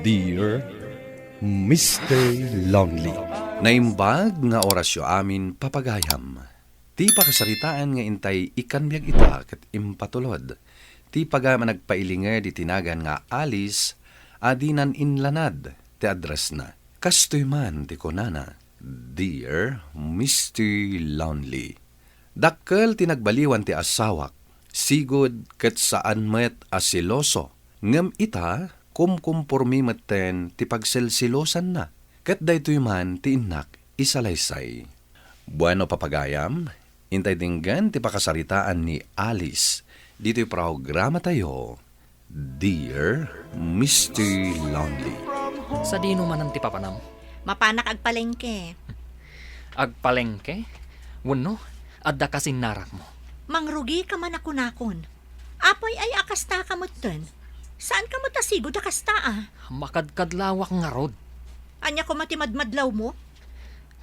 Dear Mr. Lonely. Naimbag nga orasyo amin papagayam. Ti pakasaritaan nga intay ikanbiyag ita ket impatulod. Ti pagama nagpailinga di tinagan nga alis adinan inlanad ti address na. Kastoy man ti konana. Dear Mr. Lonely. Dakkel tinagbaliwan ti asawak. Sigod ket saan met asiloso. Ngem ita kumkumpormi maten ti pagselsilosan na. Ket daytoy man ti innak isalaysay. Bueno papagayam, intay tinggan ti pakasaritaan ni Alice. Dito'y programa tayo, Dear Mr. Lonely. Sa dino man ang tipapanam? Mapanak agpalengke. Agpalengke? Wano, adda kasin narak mo. Mangrugi ka man ako nakon. Apoy ay akasta ka mo ten. Saan ka mo tasigod akasta ah? Makadkadlawak nga rod. Anya ko matimadmadlaw mo?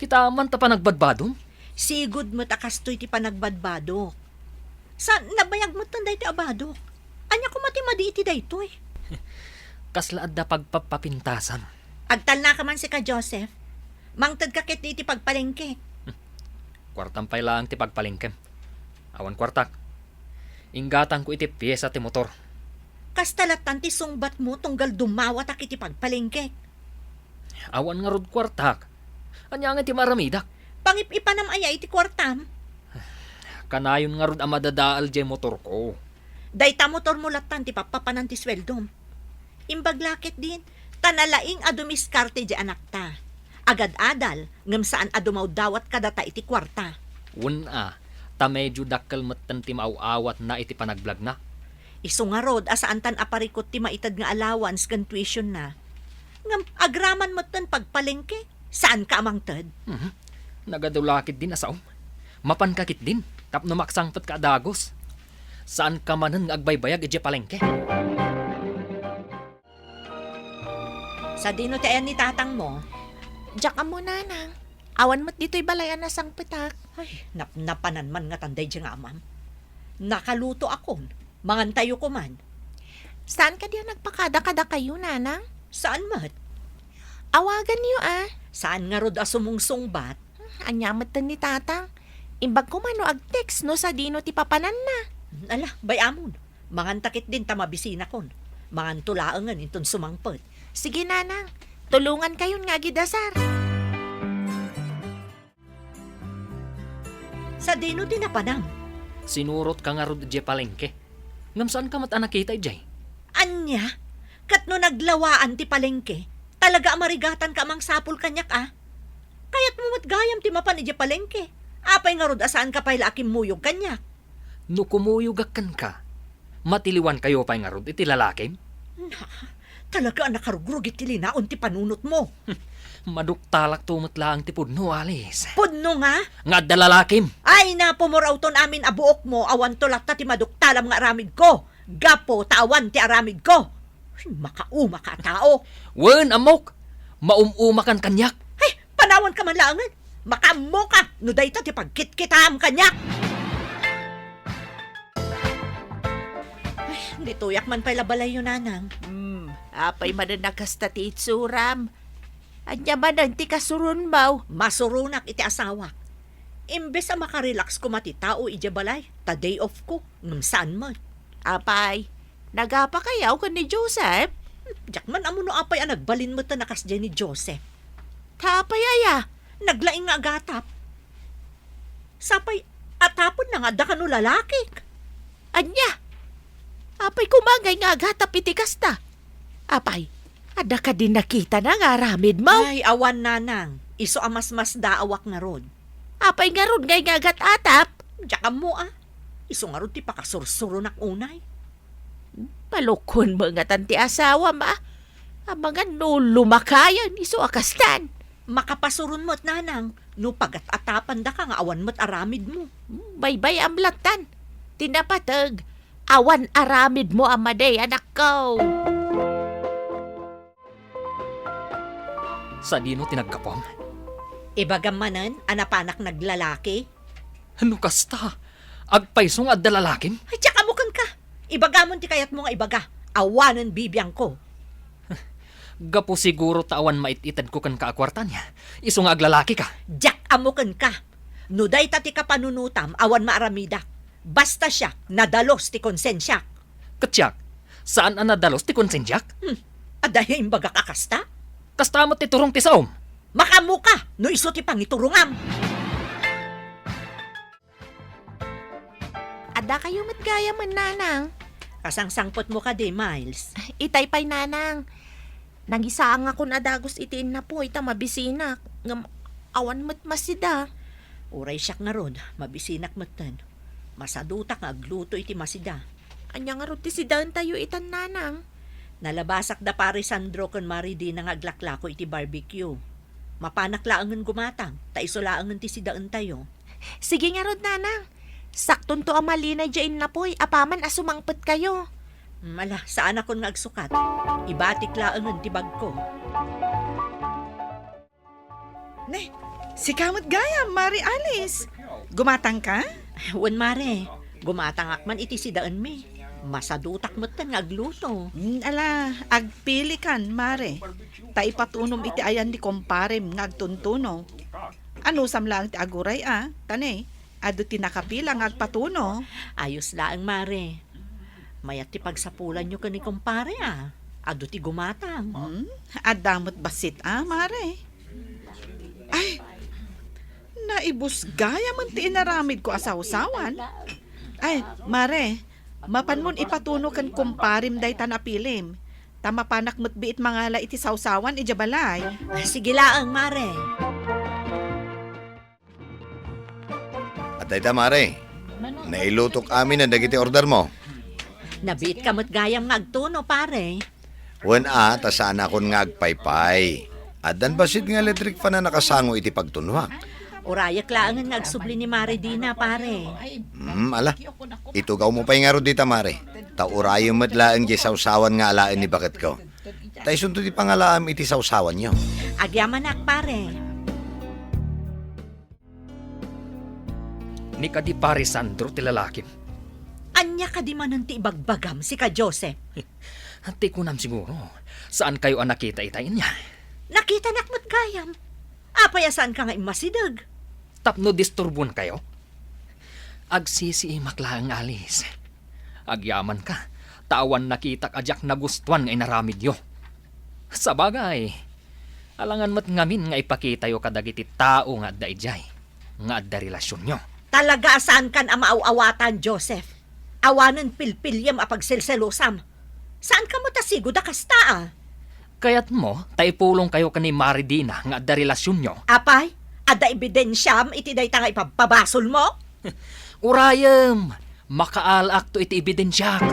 Kita man ta pa nagbadbadong? Sigod mo takastoy ti panagbadbadok. Saan nabayag mo ten day ti abadok? Anya ko matimadi iti daytoy. Kasla adda pagpapapintasan. Agtal na ka man si ka Joseph. Mangtad ka ket iti pagpalengke. Kwartang pay lang ti pagpalingkem. Awan kwartak. Ingatan ko iti piyesa ti motor. Kastalatan ti sungbat mo tunggal dumawat ak iti pagpalengke. Awan nga rod kwartak. Anya nga ti maramidak. Pangipipanam aya iti kwartam. Kanayon nga rod amadadaal jay motor ko. Dayta motor mo latan ti papapanan ti sweldom. Imbaglakit din, tanalaing adumiskarte di anak ta. Agad-adal, ngam saan adumaw dawat kadata iti kwarta. Wuna, ta medyo dakkel metten ti maaawat na iti panagvlag na. Isu nga rod, asaan tan aparikot ti maitad nga allowance gan tuition na. Ngam agraman mo tan pagpalengke, saan ka amang tad? Nagadulakit din asaom. Mapankakit din, tapno maksangpet ka adagos. Saan ka manan nga agbaybayag iti palengke? Sa dino ti ayan ni tatang mo, Diyak mo nanang. Awan mo't dito'y balayan na sang petak. ay, napanan man nga tanday di nga amam. Nakaluto akon, mangantayo ko man. Saan ka diyan nagpakada-kada kayo, nanang? Saan mat? Awagan niyo Saan nga rod asumungsungbat? Anyamat ni tatang. Imbag ko man no ag-text no sa dino ti papanan na. Ala, bayamon. Mangantakit din tamabisina kon. Mangantulaangan inton sumangpet. Sige, nanang. Tulungan kayon nga gidasar. Sa dino din napanam. Sinurot ka nga rod iti palengke. Ngam saan ka mat nakita ijay? Anya, kat no naglawaan ti palengke, talaga amarigatan ka mang sapul kanyak ah. Kaya't mo matgayam ti mapan iti palengke. Apay nga rod asaan ka pa'y laakim muyog kanyak. No kumuyugakan ka, matiliwan kayo pa'y nga rod iti lalakim? Talaga nakarugrug iti linaon ti panunot mo. Maduktalak tumatlaang ti pudno, Alice. Pudno nga, Nga adda lalakim. ay napumurawton amin abuok mo, awan to latta ti maduktalam nga aramid ko. Gapo, tawan ti aramid ko. Ay, makauma ka tao. Wen, amok! Maumumakan kanyak. Ay, panawan ka man langan. Makamo ka, no dayta ti pagkit-kitam kanyak. Ay, di tuyak man pala balay yun, nanang. Apay mananagkasta ti itsuram. Anya man ti kasurun baw. Masurunak iti asawak. Imbes a makarelax ko matitao iti balay, ta day off ko, nung saan man. Apay, nagapa kayaw ka ni Joseph? Diyak man amuno apay ang nagbalin mo ta nakas dyan ni Joseph. Tapay aya. Naglaing nga agatap. Sapay, atapon na nga da ka no lalaki. Anya. Apay kumagay nga agatap iti kasta. Apay, ada ka din nakita na nga aramid mo. Ay, awan nanang. Iso amas-mas daawak nga rod. Apay nga ron ngay nga agat atap. Diyak mo ah. Iso nga rod ti pakasursuro nak unay. Palukon mga tanti asawa ma. Ang mga lumakayan iso akastan. Makapasurun mo't nanang. No pagat-atapan da ka nga awan mo't aramid mo. Baybay amlatan. Tinapatag. Awan aramid mo amaday anak ko. Sa dino tinagkapom? Ibagam manan, anapanak naglalaki. Ano kasta? Agpaysong adda lalakim? Ay, tsaka mukan ka. Ibagamon ti kayat mo nga ibaga. Awanan bibiyang ko. Gapo siguro tawan maititad ko kan kaakwarta niya. Iso nga aglalaki ka. Jack amukan ka. Nuday tati ka panunutam, awan maaramidak. Basta siya, nadalos ti konsensya. Katsyak, saan ang nadalos ti konsensyak? Adahay imbaga kakasta? Kastamot ti turong ti saom. Makamuka, no iso ti pangiturungam. Ada kayo matgaya man, nanang. Kasangsangpot mo ka di, Miles. Itay pa'y nanang. Nagisaang ako na dagos itiin na po, ita mabisinak. Ngam, awan mat masida. Uray siyak nga ron, mabisinak matan. Masadutak nga agluto iti masida. Anya nga ruti si daon tayo itan, nanang. Nalabasak da pare Sandro kon Maridina nga aglaklako iti barbecue. Mapanak laangan gumatang, ta iso laangan ti sidaan tayo. Sige nga rod, nanang. Sakton to ang malina dyan na po'y, apaman asumangpet kayo. Mala, saan ako nga agsukat? Ibatik laangan ti bag ko. Ne, si kamot gaya, Mari Alice. Gumatang ka? Wan mare, gumatangak man iti sidaan mi. Masadutak matan nga agluto. Ala, agpili kan, Mare. Ta ipatunom iti ayan di komparem nga agtuntuno. Ano samlang ti aguray Tane, ado ti nakapila nga agpatuno. Ayos laang mare. Mayat ti pagsapulan nyo ka ni kumpare Ado ti gumatang. Adamot basit Mare. Ay, naibus gaya man ti inaramid ko asaw-sawan. Ay, Mare, mapan mon ipatuno kan kumparim day tanapilim. Tama panak mo't biit mangala iti sawsawan ijabalay. Sige laang mare. At dayta mare, nailutok amin ang dagiti order mo. Nabit ka mo't gayam nga agtuno pare. Wen ta saan akon nga agpaypay. At dan basit nga electric fan na nakasango iti pagtunwak. Urayak laangan nga agsubli ni Maridina pare. Ala, itugaw mo pa'y nga ro dita mare. Taurayo mo't laang di sawsawan nga alaan ni bakit ko. Ta isunto di pangalaam iti sawsawan nyo. Agyamanak pare. Ni ka di pare Sandro ti lalaki. Anya ka di manan ti ibagbagam si ka Joseph. Hati ko nam siguro. Saan kayo ang nakita itayin niya? Nakita nakmat gayam. Apaya saan ka nga imasidag? Tapno disturbon kayo? Agsisiimak lang alis. Agyaman ka. Tawan nakita ajak nagustuhan nga inaramid yo. Sa bagay, alangan mat ngamin nga ipakita yo kadagiti tao nga adda ijay. Nga adda relasyon nyo. Talaga saan kan ang maaawatan, Joseph? Awanan pilpilyam apagselselosam. Saan ka mo tasigo da kasta Kayat mo, taipulong kayo kani Maridina nga adda relasyon nyo. Apay, ada ebidensyam iti day nga ipapabasol mo? Urayam! Makaalak to iti ebidensyak.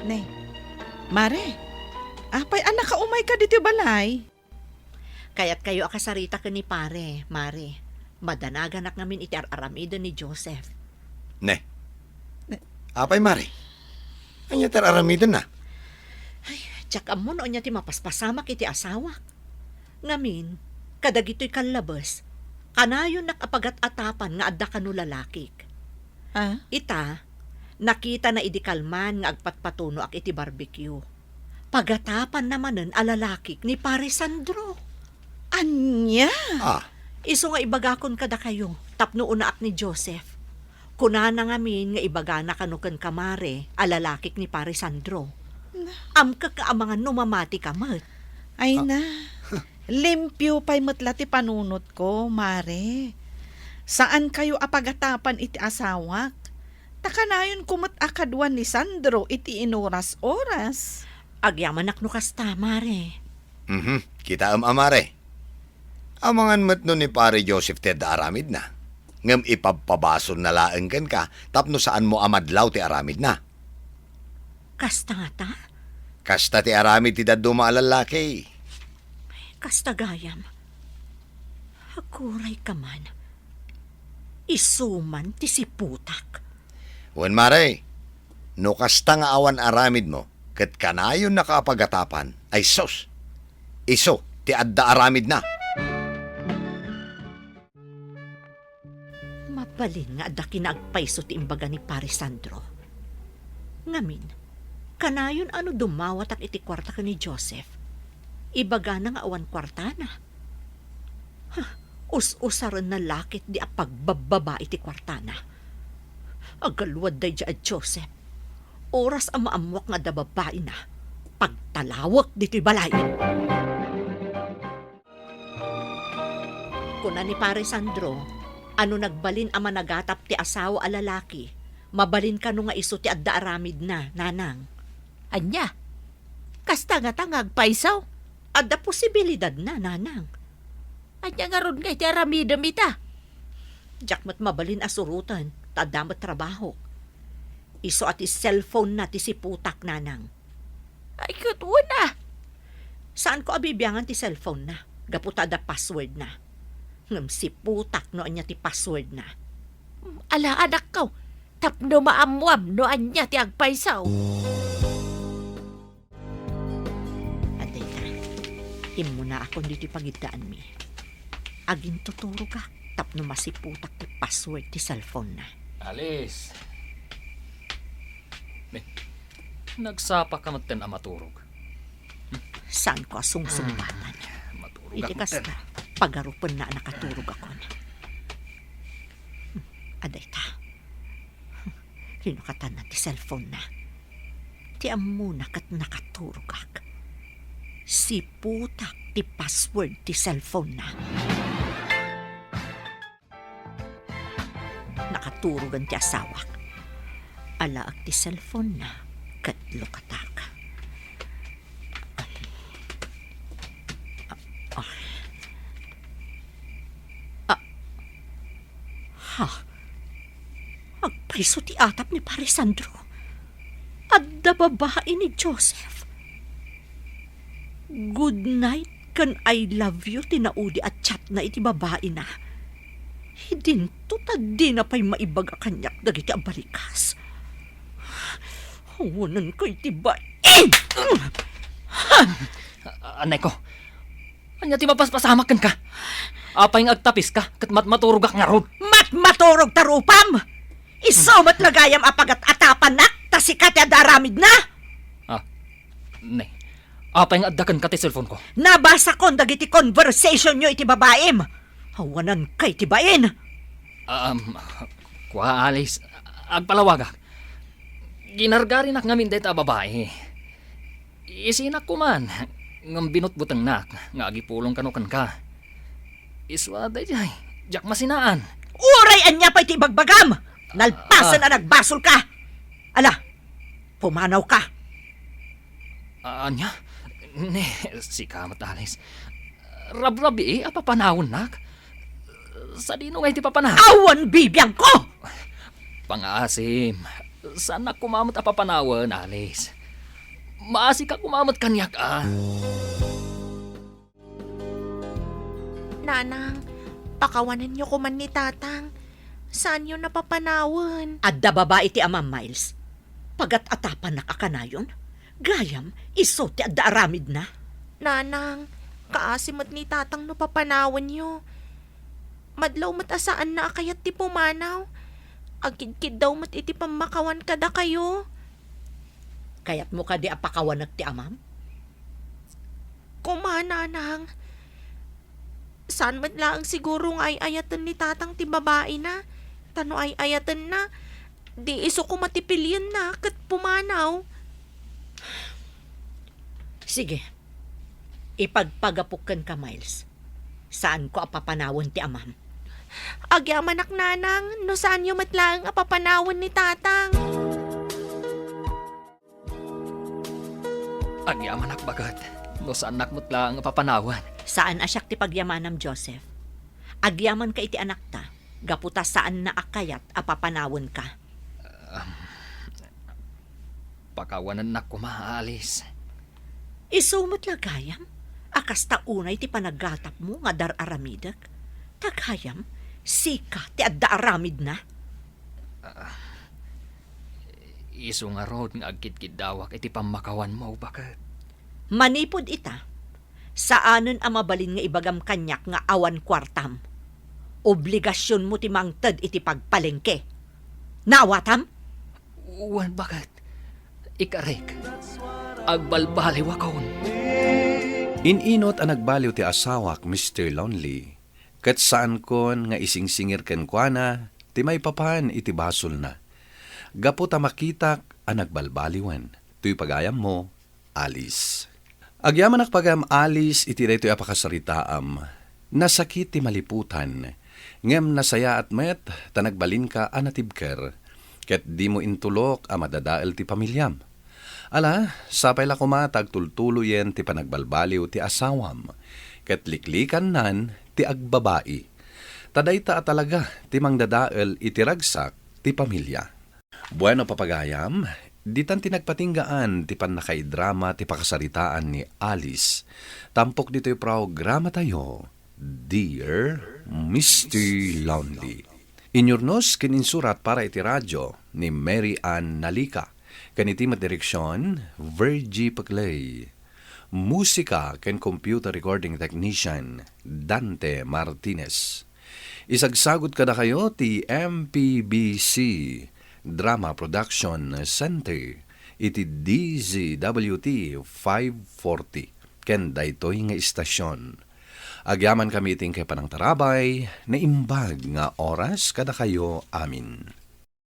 Ne, Mare, apay anak ka umay ka dito balay. Kaya't kayo akasarita ka ni pare, Mare. Madanaganak namin iti aramida ni Joseph. Ne, apay mare. Anya tararamidan na. Tsak mo noon niya ti mapaspasamak iti asawak. Ngamin, kadagito'y kanlabas, kanayon nakapagat-atapan nga adda kanu lalakik. Ita, nakita na idikalman nga agpatpatuno ak iti barbecue. Pagatapan namanen alalakik ni pare Sandro. Anya? Iso nga ibagakon kada kayo, tapno unaak ni Joseph. Kuna na ngamin nga ibagana kanukan kamare, alalakik ni pare Sandro. Amka ka ang mga numamati kamat. Ay na, limpyo pa'y matlati panunot ko, Mare. Saan kayo apagatapan iti asawak? Takanayon kumot akadwan ni Sandro iti inoras-oras. Agyamanak no kasta, Mare. Kita amare. Amangan mat no ni pare Joseph Ted aramid na. Ngam ipapabasol na laeng ka, tapno saan mo amadlaw ti aramid na. Kasta nga ta? Kasta ti aramid ti daddo maalalaki. Kasta gayam. Hakuray ka man. Isuman ti siputak. Wen mare, no kasta nga awan aramid mo, ket kanayon nakapagatapan, ay sos. Iso, ti adda aramid na. Mabalin nga adda kinagpaiso ti imbaga ni pare Sandro. Ngamin, Kanayon ano dumawat ak iti kwarta ka ni Joseph. Ibaga na nga awan kwarta na. Us-usaran na lakit di a pagbababa iti kwarta na. Agalwad day at Joseph. Oras ang maamwak nga da babae na. Pagtalawak dito'y balay. Kuna ni Pare Sandro, ano nagbalin ang managatap ti asawa a lalaki, mabalin ka no nga iso ti adda aramid na, nanang. Anya, kasta nga tangag paisaw. Adda posibilidad na, nanang. Anya nga ron nga iti aramidam ita. Jakmat mabalin asurutan, tadamat trabaho. Iso at cellphone na ti si putak, nanang. Ay, kutwa na. Saan ko abibiyangan ti cellphone na? Gaputa da password na. Ngam si putak no anya ti password na. Ala anak ko, tapno maamwam no anya ti agpaisaw. Aday ka, imo na ako dito pagidaan mi. Agin tuturo ka, tapno masiputak ti password ti cellphone na. Alis. Nagsapa ka maten a maturog. Saan ko asungsungbatan? Maturog Iti ka maten. kasta, pagarupan na nakaturog ako na. Aday ta. Hinukatan na ti cellphone na. Ti amo na kat nakaturog ak. Si putak ti password ti cellphone na. Nakaturogan ti asawak. Alaak ti cellphone na kat lukatak. Agpaiso ti atap ni Pare Sandro. Adda babae ni Joseph. Good night kan I love you tinaudi at chat na iti babae na. Hidinto tadi na pa'y maibaga kanyak dagiti ang balikas. Hawanan ko iti bain! Anay ko. Anya ti mapaspasamak ka. Apay nga agtapis ka, kat maturog ak nga ron. Maturog tarupam! Isomat lagayam apagat atapan na, tasikat at aramid na! Nay, apay nga addakan ka ti cellphone ko. Nabasa ko dagiti conversation nyo iti babaem. Hawanan kay tibain. Kwa Alice, agpalawagak. Ginargarin ak ngamin deta babae. Isinak ko man, ngam binutbutang nak, nga agipulong kanukan ka. Iswa da jay, jak masinaan. Uray anya pa iti bagbagam! Nalpasan na nagbasol ka! Ala, pumanaw ka. Anya? Ne, si Kamat Alice. Rabrabi apapanawon nak. Sa dino nga iti papanaw. Awan bibiyang ko! Pangasim, sana kumamot apapanawan, Alice. Maasi ka kumamot kanyak Nanang, pakawanan niyo ko man ni tatang. Saan yun napapanawan? Adda babae ti Amam Miles. Pagat atapan na kakanayon, gayam, iso ti adda aramid na. Nanang, kaasimot ni tatang no papanawan niyo. Madlaw matasaan na akayat ti pumanaw. Agkidkid daw mat iti pamakawan kada kayo. Kayat mo ka di apakawanag ti Amam? Kumananang. Saan man lang siguro nga ay ayatan ni tatang ti babae na. Tano ay ayatan na. Di iso ko matipilian na kat pumanaw. Sige, ipagpagapukan ka, Miles. Saan ko apapanawan ti Amam? Agyaman ak nanang, no saan yung matlang apapanawan ni tatang. Agyaman ak bagat. No saan nakmutla ang papanawan. Saan asyak ti pagyamanam, Joseph? Agyaman ka iti anak ta. Gaputa saan na akayat apapanawan ka. Pakawanan na kumaalis. Isumot lagayam. Akas ta unay ti panagatap mo nga dar aramidak. Tagayam, sika ti adda aramid na. Iso nga rod nga agkidkid dawak iti pamakawan mo bakat. Manipod ita. Saanon ang mabalin nga ibagam kanyak nga awan kwartam. Obligasyon mo ti mangted iti pagpalengke. Nawatam? Uwan bakat. ikarek. Agbalbaliw akon. Ininot ang nagbaliw ti asawak, Mr. Lonely. Kat saan kon nga isingsingir ken kuana, ti may papan iti basol na. Gapo ta makitak ang nagbalbaliwan. Tuy pagayam mo, Alice. Agyaman ak pagam Alice iti daytoy apakasaritaam. Nasakit ti maliputan. Ngem nasaya at met tanagbalin ka anatibker. Ket di mo intulok a madadael ti pamilyam. Ala, sapay la kumatag tultuloyen ti panagbalbaliw ti asawam. Ket liklikan nan ti agbabai. Tadayta talaga ti mangdadael iti ragsak ti pamilya. Bueno papagayam, ditan tinagpatinggaan ti panakaidrama ti pakasaritaan ni Alice. Tampok dito'y programa tayo, Dear Mr. Lonely. Inyurnos kininsurat para iti radyo ni Mary Ann Nalika. Kaniti direksyon, Virgie Paclay. Musika ken computer recording technician, Dante Martinez. Isagsagod kada kayo ti MPBC Drama Production Center iti DZWT 540 ken daytoy nga istasyon. Agyaman kami iting kay panang tarabay na imbag nga oras kada kayo amin.